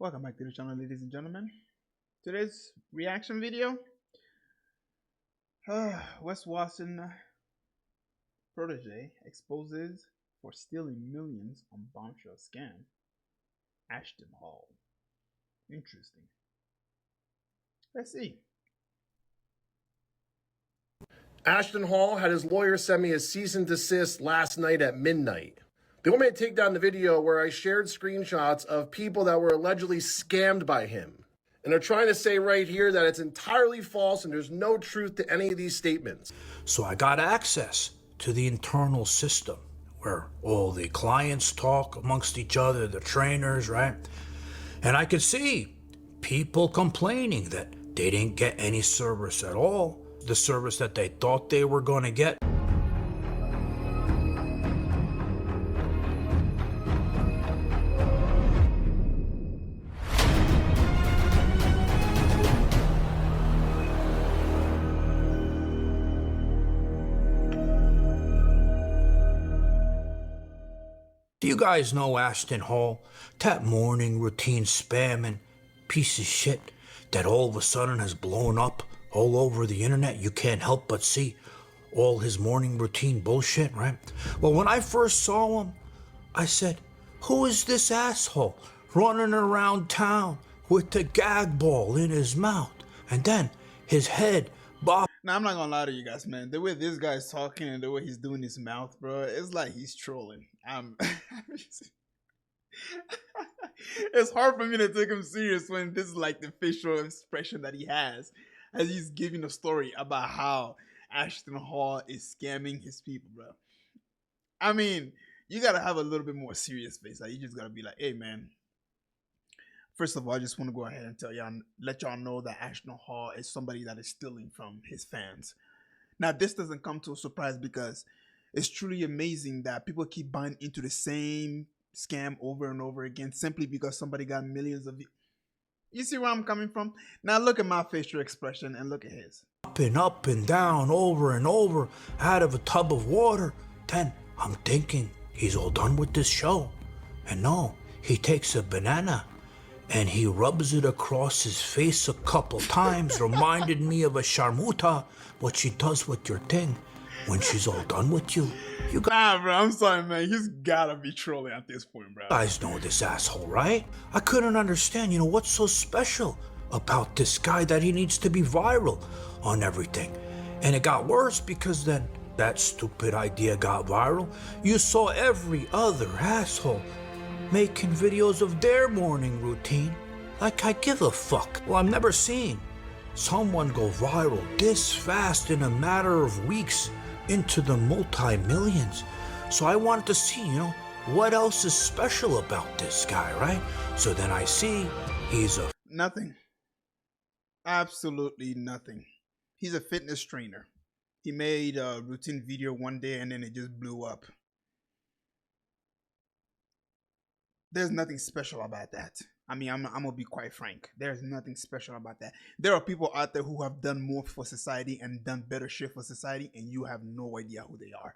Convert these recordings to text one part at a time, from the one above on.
Welcome back to the channel, ladies and gentlemen. Today's reaction video. West Watson protege exposes for stealing millions on bombshell scam. Ashton Hall. Interesting. Let's see. Ashton Hall had his lawyer send me a cease and desist last night at midnight. They want me to take down the video where I shared screenshots of people that were allegedly scammed by him. And they're trying to say right here that it's entirely false and there's no truth to any of these statements. So I got access to the internal system where all the clients talk amongst each other, the trainers, right? And I could see people complaining that they didn't get any service at all, the service that they thought they were going to get. Do you guys know Ashton Hall? That morning routine spamming piece of shit that all of a sudden has blown up all over the internet. You can't help but see all his morning routine bullshit, right? Well, when I first saw him, I said, who is this asshole running around town with the gag ball in his mouth? And then his head bobbed. Now, I'm not gonna lie to you guys, man. The way this guy's talking and the way he's doing his mouth, bro, it's like he's trolling. It's hard for me to take him serious when this is like the facial expression that he has as he's giving a story about how Ashton Hall is scamming his people, bro. I mean, you gotta have a little bit more serious face. Like, you just gotta be like, hey, man. First of all, I just want to go ahead and tell y'all, let y'all know that Ashton Hall is somebody that is stealing from his fans. Now, this doesn't come to a surprise because it's truly amazing that people keep buying into the same scam over and over again simply because somebody got millions of views. You see where I'm coming from? Now look at my facial expression and look at his. Up and down, over and over, out of a tub of water. Then I'm thinking he's all done with this show. And no, he takes a banana and he rubs it across his face a couple times. Reminded me of a sharmuta, what she does with your thing when she's all done with you. Nah, bro, I'm sorry, man. He's gotta be trolling at this point, bro. You guys know this asshole, right? I couldn't understand, what's so special about this guy that he needs to be viral on everything. And it got worse because then that stupid idea got viral. You saw every other asshole making videos of their morning routine. Like, I give a fuck. Well, I've never seen someone go viral this fast in a matter of weeks into the multi-millions. So I wanted to see, what else is special about this guy, right? So then I see he's a... Nothing. Absolutely nothing. He's a fitness trainer. He made a routine video one day and then it just blew up. There's nothing special about that. I mean, I'm gonna be quite frank. There's nothing special about that. There are people out there who have done more for society and done better shit for society, and you have no idea who they are.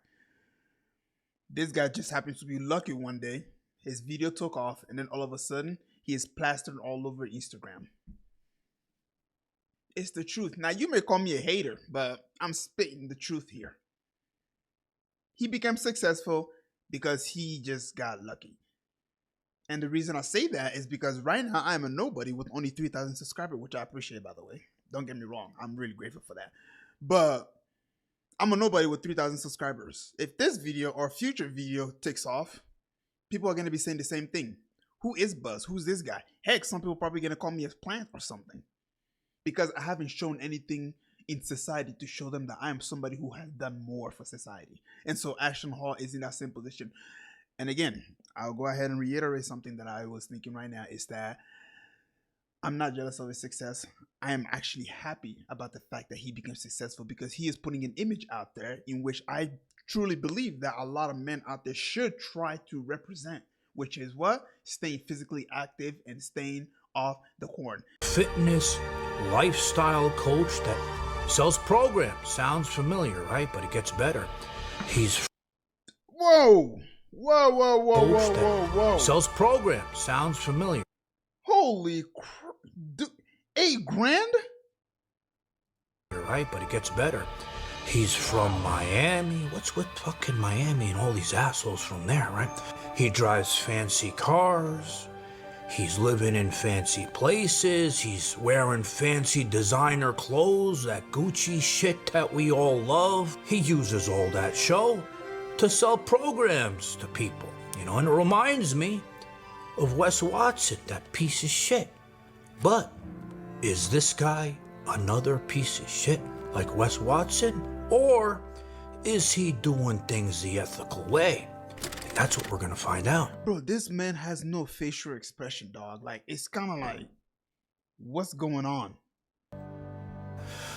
This guy just happens to be lucky one day. His video took off, and then all of a sudden, he is plastered all over Instagram. It's the truth. Now, you may call me a hater, but I'm spitting the truth here. He became successful because he just got lucky. And the reason I say that is because right now I am a nobody with only 3,000 subscribers, which I appreciate, by the way. Don't get me wrong. I'm really grateful for that. But I'm a nobody with 3,000 subscribers. If this video or future video takes off, people are going to be saying the same thing. Who is Buzz? Who's this guy? Heck, some people are probably going to call me a plant or something. Because I haven't shown anything in society to show them that I am somebody who has done more for society. And so Ashton Hall is in that same position. And again, I'll go ahead and reiterate something that I was thinking right now is that I'm not jealous of his success. I am actually happy about the fact that he became successful because he is putting an image out there in which I truly believe that a lot of men out there should try to represent, which is what? Staying physically active and staying off the horn. Fitness, lifestyle coach that sells programs. Sounds familiar, right? But it gets better. He's... Whoa! Whoa, whoa, whoa, whoa, whoa, whoa. Sells programs. Sounds familiar. Holy crap. 8 grand? Right? But it gets better. He's from Miami. What's with fucking Miami and all these assholes from there, right? He drives fancy cars. He's living in fancy places. He's wearing fancy designer clothes, that Gucci shit that we all love. He uses all that show to sell programs to people, you know, and it reminds me of Wes Watson, that piece of shit. But is this guy another piece of shit like Wes Watson? Or is he doing things the ethical way? That's what we're gonna find out. Bro, this man has no facial expression, dog. Like, it's kind of like, what's going on?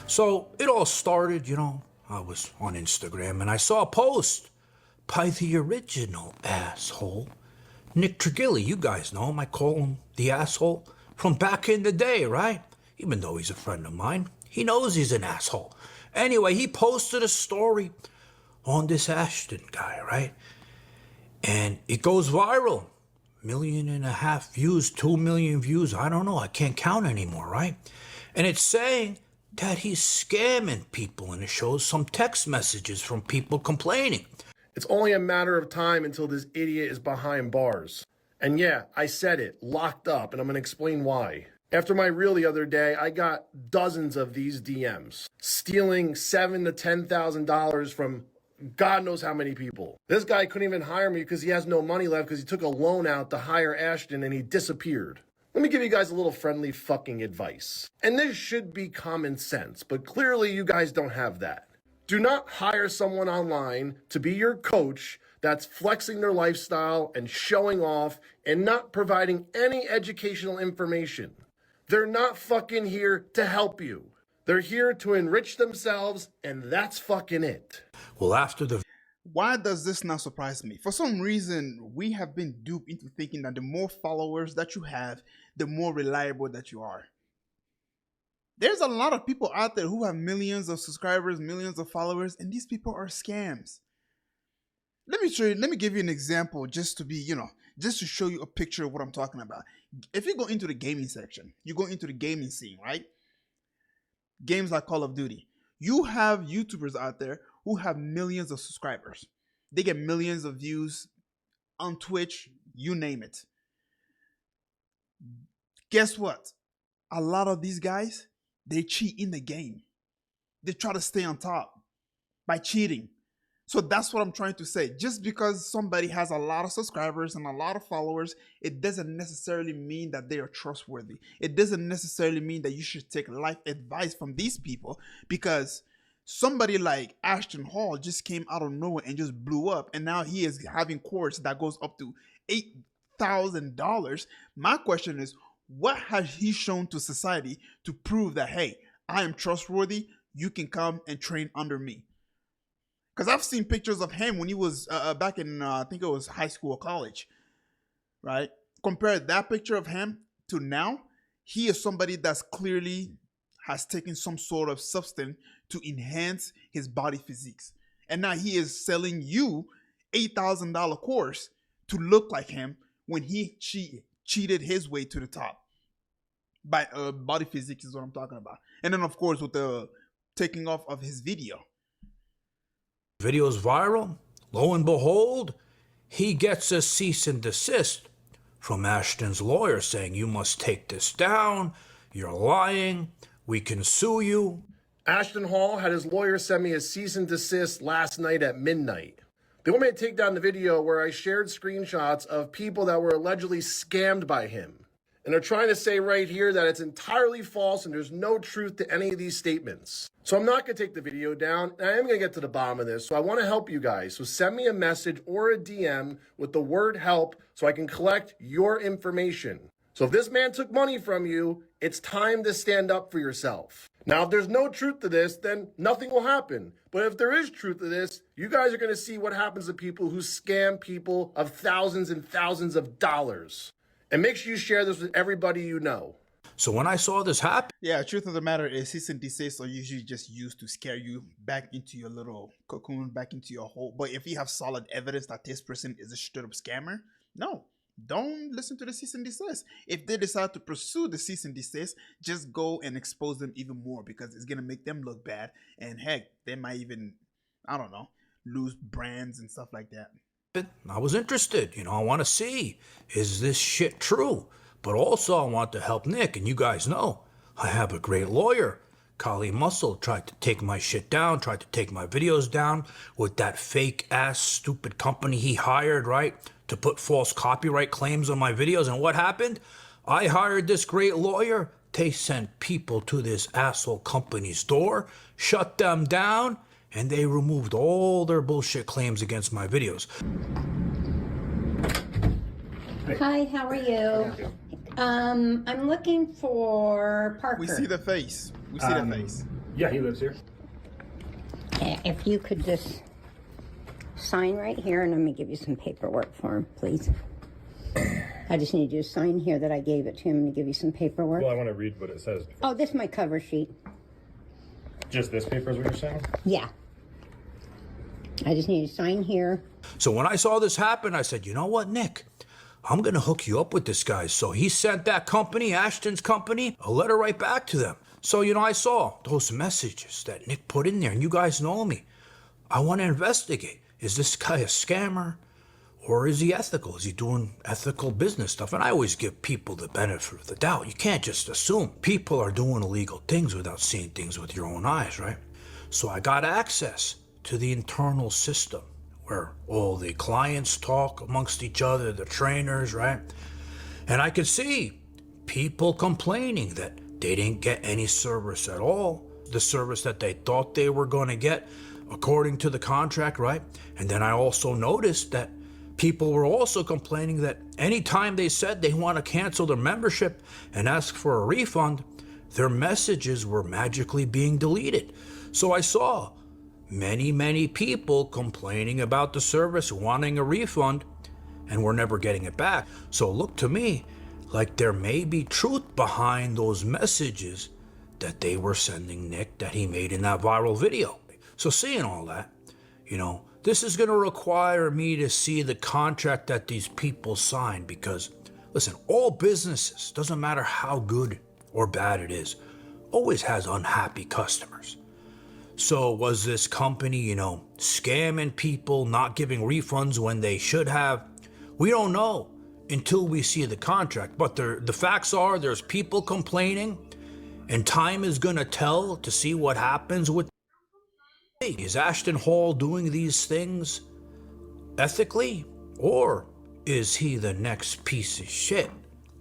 So it all started, you know, I was on Instagram and I saw a post by the original asshole, Nick Trigilli. You guys know him. I call him the asshole from back in the day, right? Even though he's a friend of mine, he knows he's an asshole. Anyway, he posted a story on this Ashton guy, right? And it goes viral. 1.5 million views, 2 million views. I don't know. I can't count anymore, right? And it's saying that he's scamming people, and it shows some text messages from people complaining. It's only a matter of time until this idiot is behind bars. And yeah, I said it, locked up, and I'm gonna explain why. After my reel the other day, I got dozens of these DMs, stealing $7,000 to $10,000 from God knows how many people. This guy couldn't even hire me because he has no money left because he took a loan out to hire Ashton and he disappeared. Let me give you guys a little friendly fucking advice. And this should be common sense, but clearly you guys don't have that. Do not hire someone online to be your coach that's flexing their lifestyle and showing off and not providing any educational information. They're not fucking here to help you. They're here to enrich themselves, and that's fucking it. Well, after the Why does this not surprise me? For some reason, we have been duped into thinking that the more followers that you have, the more reliable that you are. There's a lot of people out there who have millions of subscribers, millions of followers, and these people are scams. Let me give you an example just to be, just to show you a picture of what I'm talking about. If you go into the gaming section, you go into the gaming scene, right? Games like Call of Duty. You have YouTubers out there who have millions of subscribers. They get millions of views on Twitch, you name it. Guess what? A lot of these guys, they cheat in the game. They try to stay on top by cheating. So that's what I'm trying to say. Just because somebody has a lot of subscribers and a lot of followers, it doesn't necessarily mean that they are trustworthy. It doesn't necessarily mean that you should take life advice from these people, because somebody like Ashton Hall just came out of nowhere and just blew up, and now he is having course that goes up to $8,000. My question is, what has he shown to society to prove that, hey, I am trustworthy, you can come and train under me? Because I've seen pictures of him when he was back in, I think it was high school or college, right? Compare that picture of him to now, he is somebody that's clearly has taken some sort of substance to enhance his body physiques. And now he is selling you $8,000 course to look like him when he cheated his way to the top. By body physiques is what I'm talking about. And then, of course, with the taking off of his video. video's viral, lo and behold, he gets a cease and desist from Ashton's lawyer saying, you must take this down, you're lying, we can sue you. Ashton Hall had his lawyer send me a cease and desist last night at midnight. They want me to take down the video where I shared screenshots of people that were allegedly scammed by him. And they're trying to say right here that it's entirely false and there's no truth to any of these statements. So I'm not going to take the video down, and I am going to get to the bottom of this. So I want to help you guys. So send me a message or a DM with the word help so I can collect your information. So if this man took money from you, it's time to stand up for yourself. Now, if there's no truth to this, then nothing will happen. But if there is truth to this, you guys are going to see what happens to people who scam people of thousands and thousands of dollars. And make sure you share this with everybody you know. So when I saw this happen, Yeah, truth of the matter is cease and desist are usually just used to scare you back into your little cocoon, back into your hole. But if you have solid evidence that this person is a straight up scammer, no, don't listen to the cease and desist. If they decide to pursue the cease and desist, just go and expose them even more because it's gonna make them look bad. And heck, they might even, I don't know, lose brands and stuff like that. I was interested. I want to see, is this shit true? But also, I want to help Nick, and you guys know I have a great lawyer. Kali Muscle tried to take my shit down, tried to take my videos down with that fake ass stupid company he hired, right? To put false copyright claims on my videos. And what happened? I hired this great lawyer. They sent people to this asshole company's door, shut them down, and they removed all their bullshit claims against my videos. Hi, how are you? I'm looking for Parker. We see the face. We see the face. Yeah, he lives here. If you could just sign right here, and let me give you some paperwork for him, please. I just need you to sign here that I gave it to him to give you some paperwork. Well, I want to read what it says. Oh, this is my cover sheet. Just this paper is what you're saying? Yeah. I just need you to sign here. So when I saw this happen, I said, you know what, Nick? I'm going to hook you up with this guy. So he sent that company, Ashton's company, a letter right back to them. So, I saw those messages that Nick put in there, and you guys know me. I want to investigate. Is this guy a scammer? Or is he ethical? Is he doing ethical business stuff? And I always give people the benefit of the doubt. You can't just assume people are doing illegal things without seeing things with your own eyes, right? So I got access to the internal system where all the clients talk amongst each other, the trainers, right? And I could see people complaining that they didn't get any service at all, the service that they thought they were going to get according to the contract, right? And then I also noticed that people were also complaining that anytime they said they want to cancel their membership and ask for a refund, their messages were magically being deleted. So I saw many people complaining about the service, wanting a refund, and we're never getting it back. So it looked to me like there may be truth behind those messages that they were sending Nick that he made in that viral video. So seeing all that, this is going to require me to see the contract that these people signed because, listen, all businesses, doesn't matter how good or bad it is, always has unhappy customers. So was this company, scamming people, not giving refunds when they should have? We don't know until we see the contract. But the facts are there's people complaining, and time is going to tell to see what happens with. Is Ashton Hall doing these things ethically? Or is he the next piece of shit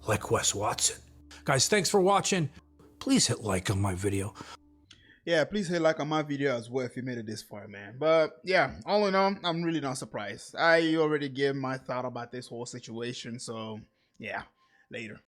like Wes Watson? Guys, thanks for watching. Please hit like on my video. Yeah, please hit like on my video as well if you made it this far, man. But yeah, all in all, I'm really not surprised. I already gave my thought about this whole situation, so yeah, later.